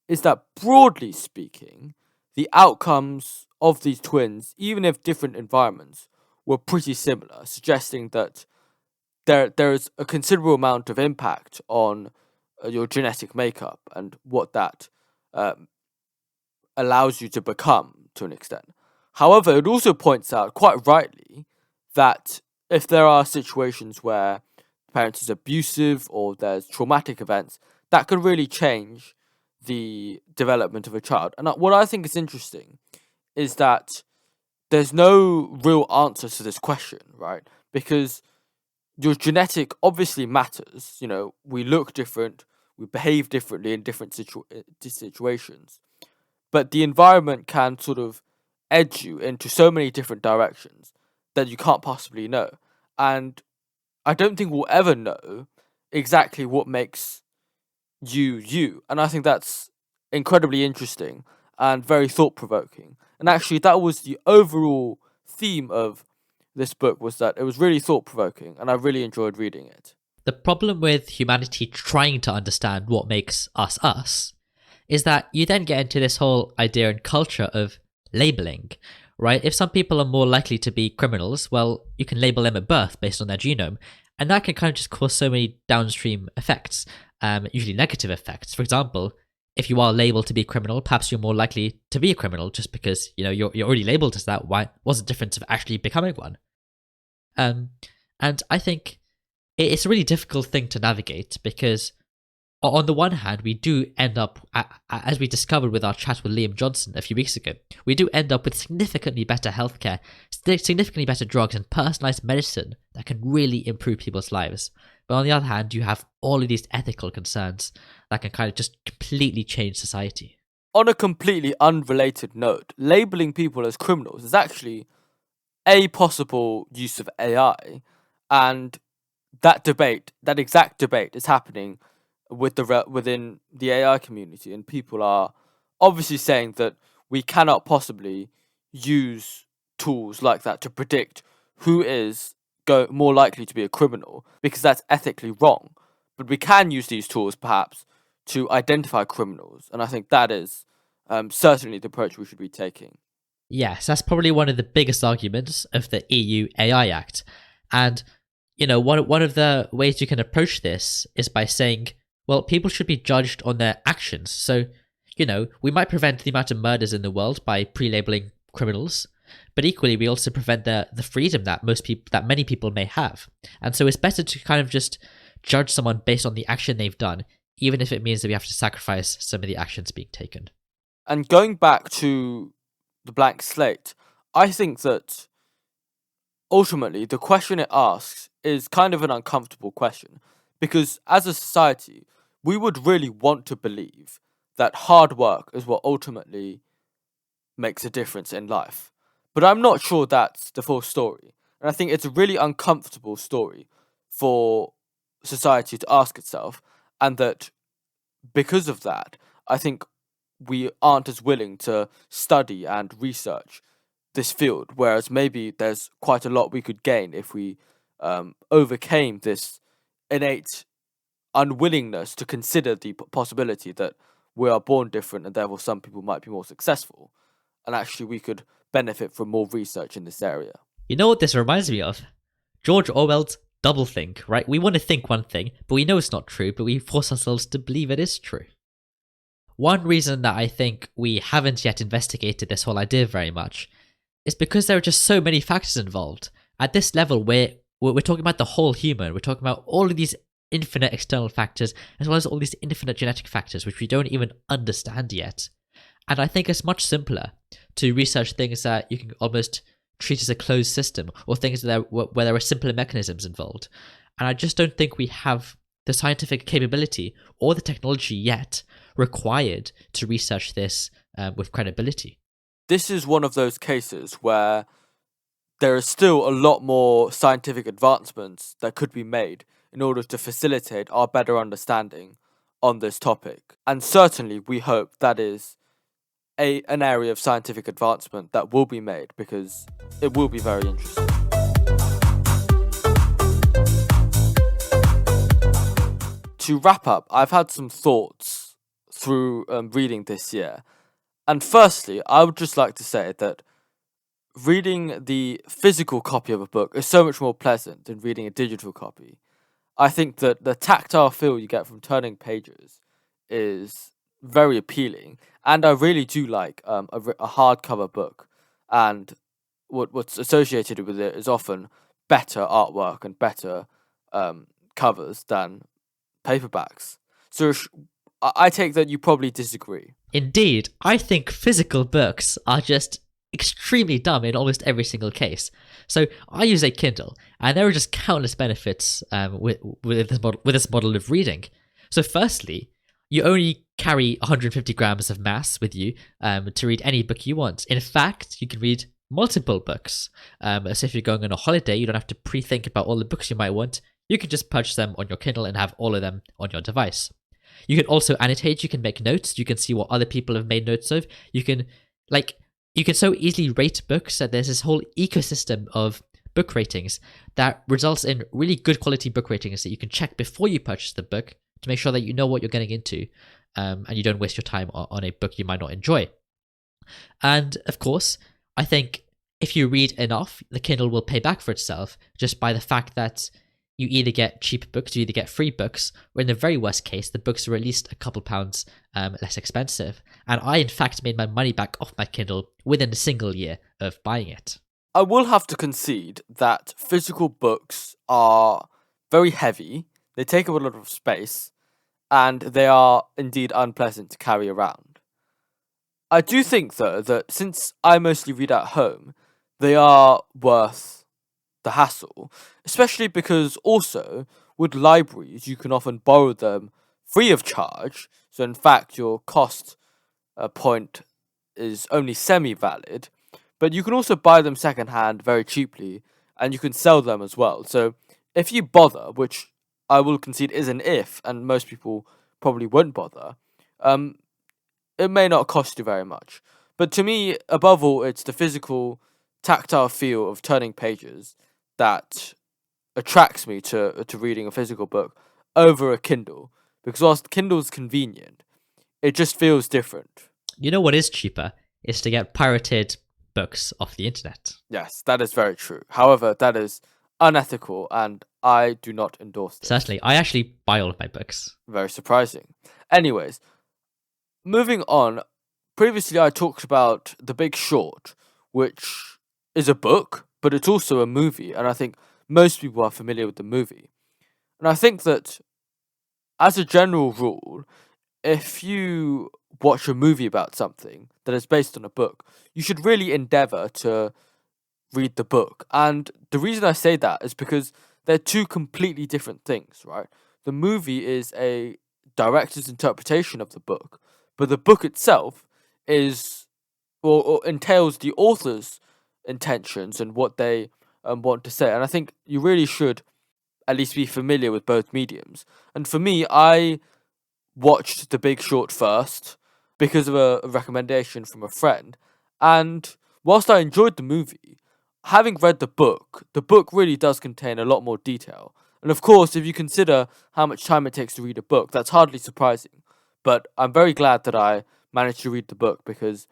Speaker 2: is that, broadly speaking, the outcomes of these twins, even if different environments, were pretty similar, suggesting that there is a considerable amount of impact on your genetic makeup and what that allows you to become to an extent. However, it also points out, quite rightly, that if there are situations where the parent is abusive or there's traumatic events, that can really change the development of a child. And what I think is interesting is that there's no real answer to this question, right? Because your genetic obviously matters. You know, we look different, we behave differently in different situations, but the environment can sort of edge you into so many different directions that you can't possibly know. And I don't think we'll ever know exactly what makes you you. And I think that's incredibly interesting and very thought-provoking. And actually, that was the overall theme of this book, was that it was really thought-provoking, and I really enjoyed reading it.
Speaker 1: The problem with humanity trying to understand what makes us us is that you then get into this whole idea and culture of labeling, right? If some people are more likely to be criminals, well, you can label them at birth based on their genome, and that can kind of just cause so many downstream effects, usually negative effects. For example, if you are labeled to be a criminal, perhaps you're more likely to be a criminal just because, you know, you're already labeled as that. What's the difference of actually becoming one? And I think it's a really difficult thing to navigate because on the one hand, we do end up, as we discovered with our chat with Liam Johnson a few weeks ago, we do end up with significantly better healthcare, significantly better drugs and personalized medicine that can really improve people's lives. But on the other hand, you have all of these ethical concerns that can kind of just completely change society.
Speaker 2: On a completely unrelated note, labeling people as criminals is actually a possible use of AI, and that exact debate is happening within the AI community, and people are obviously saying that we cannot possibly use tools like that to predict who is more likely to be a criminal, because that's ethically wrong. But we can use these tools perhaps to identify criminals, and I think that is certainly the approach we should be taking.
Speaker 1: Yes, that's probably one of the biggest arguments of the EU AI Act. And, you know, one of the ways you can approach this is by saying, well, people should be judged on their actions. So, you know, we might prevent the amount of murders in the world by pre-labeling criminals, but equally we also prevent the freedom that many people may have. And so it's better to kind of just judge someone based on the action they've done, even if it means that we have to sacrifice some of the actions being taken.
Speaker 2: And going back to the Blank Slate, I think that ultimately the question it asks is kind of an uncomfortable question, because as a society, we would really want to believe that hard work is what ultimately makes a difference in life. But I'm not sure that's the full story. And I think it's a really uncomfortable story for society to ask itself, and that because of that, I think we aren't as willing to study and research this field, whereas maybe there's quite a lot we could gain if we overcame this innate unwillingness to consider the possibility that we are born different and therefore some people might be more successful, and actually we could benefit from more research in this area.
Speaker 1: You know what this reminds me of? George Orwell's doublethink, right? We want to think one thing, but we know it's not true, but we force ourselves to believe it is true. One reason that I think we haven't yet investigated this whole idea very much is because there are just so many factors involved. At this level, we're talking about the whole human. We're talking about all of these infinite external factors, as well as all these infinite genetic factors, which we don't even understand yet. And I think it's much simpler to research things that you can almost treat as a closed system, or things where there are simpler mechanisms involved. And I just don't think we have the scientific capability or the technology yet required to research this with credibility.
Speaker 2: This is one of those cases where there is still a lot more scientific advancements that could be made in order to facilitate our better understanding on this topic. And certainly we hope that is an area of scientific advancement that will be made, because it will be very interesting. To wrap up, I've had some thoughts through reading this year, And firstly, I would just like to say that reading the physical copy of a book is so much more pleasant than reading a digital copy. I think that the tactile feel you get from turning pages is very appealing, and I really do like a hardcover book. And what's associated with it is often better artwork and better covers than paperbacks. So I take that you probably disagree.
Speaker 1: Indeed, I think physical books are just extremely dumb in almost every single case. So I use a Kindle, and there are just countless benefits with this model of reading. So firstly, you only carry 150 grams of mass with you to read any book you want. In fact, you can read multiple books. So if you're going on a holiday, you don't have to pre-think about all the books you might want. You can just purchase them on your Kindle and have all of them on your device. You can also annotate, you can make notes, you can see what other people have made notes of. You can so easily rate books that there's this whole ecosystem of book ratings that results in really good quality book ratings that you can check before you purchase the book to make sure that you know what you're getting into, and you don't waste your time on a book you might not enjoy. And of course, I think if you read enough, the Kindle will pay back for itself just by the fact that you either get cheap books, you either get free books, or in the very worst case, the books are at least a couple pounds less expensive. And I, in fact, made my money back off my Kindle within a single year of buying it.
Speaker 2: I will have to concede that physical books are very heavy, they take up a lot of space, and they are indeed unpleasant to carry around. I do think, though, that since I mostly read at home, they are worth the hassle, especially because also with libraries you can often borrow them free of charge, so in fact your cost point is only semi-valid, but you can also buy them secondhand very cheaply, and you can sell them as well. So if you bother, which I will concede is an if, and most people probably won't bother, it may not cost you very much. But to me, above all, it's the physical, tactile feel of turning pages that attracts me to reading a physical book over a Kindle. Because whilst Kindle's convenient, it just feels different.
Speaker 1: You know what is cheaper? Is to get pirated books off the internet.
Speaker 2: Yes, that is very true. However, that is unethical, and I do not endorse this.
Speaker 1: Certainly, I actually buy all of my books.
Speaker 2: Very surprising. Anyways, moving on. Previously, I talked about The Big Short, which is a book, but it's also a movie, and I think most people are familiar with the movie. And I think that, as a general rule, if you watch a movie about something that is based on a book, you should really endeavour to read the book. And the reason I say that is because they're two completely different things, right? The movie is a director's interpretation of the book, but the book itself is, or entails the author's intentions and what they want to say. And I think you really should at least be familiar with both mediums. And for me, I watched The Big Short first because of a recommendation from a friend. And whilst I enjoyed the movie, having read the book really does contain a lot more detail. And of course, if you consider how much time it takes to read a book, that's hardly surprising. But I'm very glad that I managed to read the book because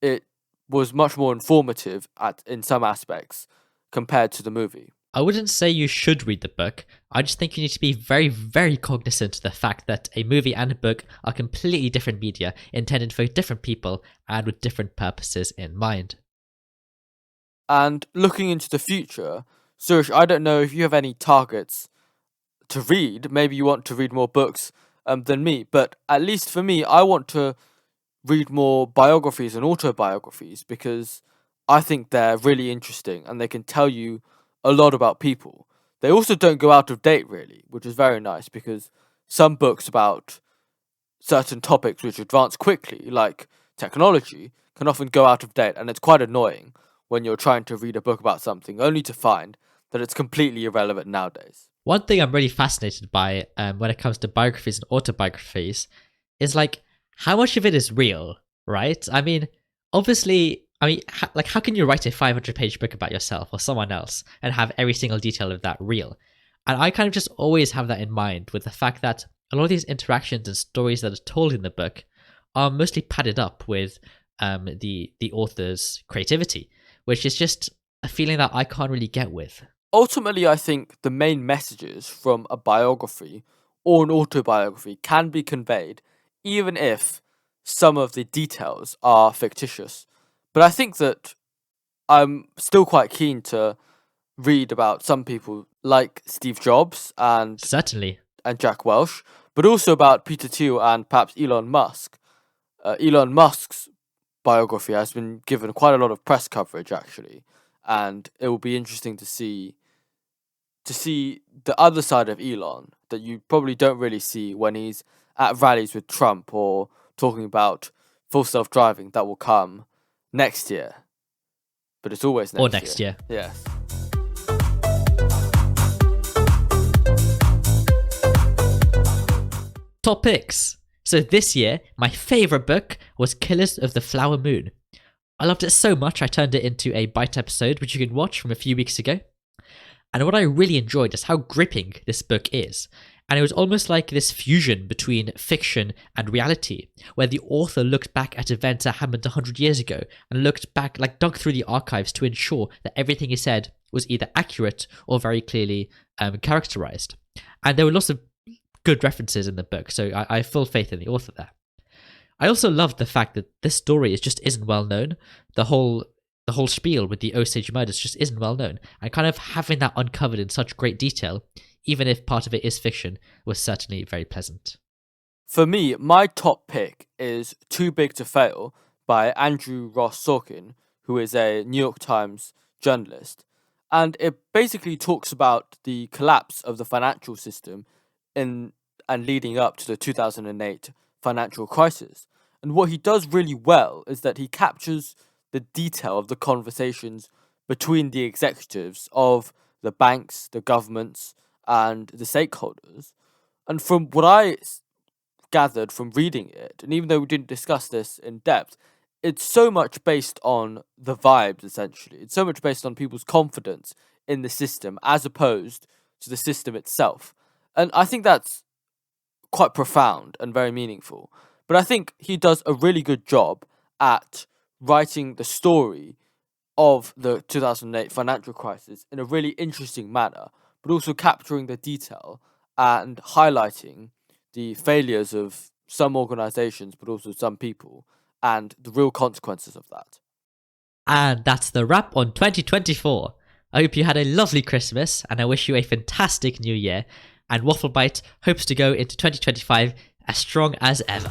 Speaker 2: it was much more informative in some aspects compared to the movie.
Speaker 1: I wouldn't say you should read the book. I just think you need to be very, very cognizant of the fact that a movie and a book are completely different media, intended for different people and with different purposes in mind.
Speaker 2: And looking into the future, Sourish, I don't know if you have any targets to read. Maybe you want to read more books than me, but at least for me, I want to read more biographies and autobiographies because I think they're really interesting and they can tell you a lot about people. They also don't go out of date really, which is very nice because some books about certain topics which advance quickly, like technology, can often go out of date, and it's quite annoying when you're trying to read a book about something only to find that it's completely irrelevant nowadays.
Speaker 1: One thing I'm really fascinated by when it comes to biographies and autobiographies is like how much of it is real, right? I mean, obviously, how can you write a 500-page book about yourself or someone else and have every single detail of that real? And I kind of just always have that in mind with the fact that a lot of these interactions and stories that are told in the book are mostly padded up with the author's creativity, which is just a feeling that I can't really get with.
Speaker 2: Ultimately, I think the main messages from a biography or an autobiography can be conveyed, even if some of the details are fictitious. But I think that I'm still quite keen to read about some people like Steve Jobs and
Speaker 1: Certainly.
Speaker 2: Jack Welch, but also about Peter Thiel and perhaps Elon Musk. Elon Musk's biography has been given quite a lot of press coverage, actually, and it will be interesting to see the other side of Elon that you probably don't really see when he's at rallies with Trump or talking about full self-driving that will come next year. But it's always next year.
Speaker 1: Or next year.
Speaker 2: Yes.
Speaker 1: Top picks. So this year, my favourite book was Killers of the Flower Moon. I loved it so much I turned it into a Byte episode, which you can watch from a few weeks ago. And what I really enjoyed is how gripping this book is. And it was almost like this fusion between fiction and reality, where the author looked back at events that happened 100 years ago and looked back, like dug through the archives to ensure that everything he said was either accurate or very clearly characterized. And there were lots of good references in the book, so I have full faith in the author there. I also loved the fact that this story just isn't well known. The whole spiel with the Osage murders just isn't well known, and kind of having that uncovered in such great detail, even if part of it is fiction, was certainly very pleasant.
Speaker 2: For me, my top pick is Too Big to Fail by Andrew Ross Sorkin, who is a New York Times journalist. And it basically talks about the collapse of the financial system and leading up to the 2008 financial crisis. And what he does really well is that he captures the detail of the conversations between the executives of the banks, the governments, and the stakeholders. And from what I gathered from reading it, and even though we didn't discuss this in depth, it's so much based on the vibes, essentially. It's so much based on people's confidence in the system as opposed to the system itself. And I think that's quite profound and very meaningful. But I think he does a really good job at writing the story of the 2008 financial crisis in a really interesting manner, but also capturing the detail and highlighting the failures of some organizations, but also some people, and the real consequences of that.
Speaker 1: And that's the wrap on 2024. I hope you had a lovely Christmas, and I wish you a fantastic new year. And WaffleByte hopes to go into 2025 as strong as ever.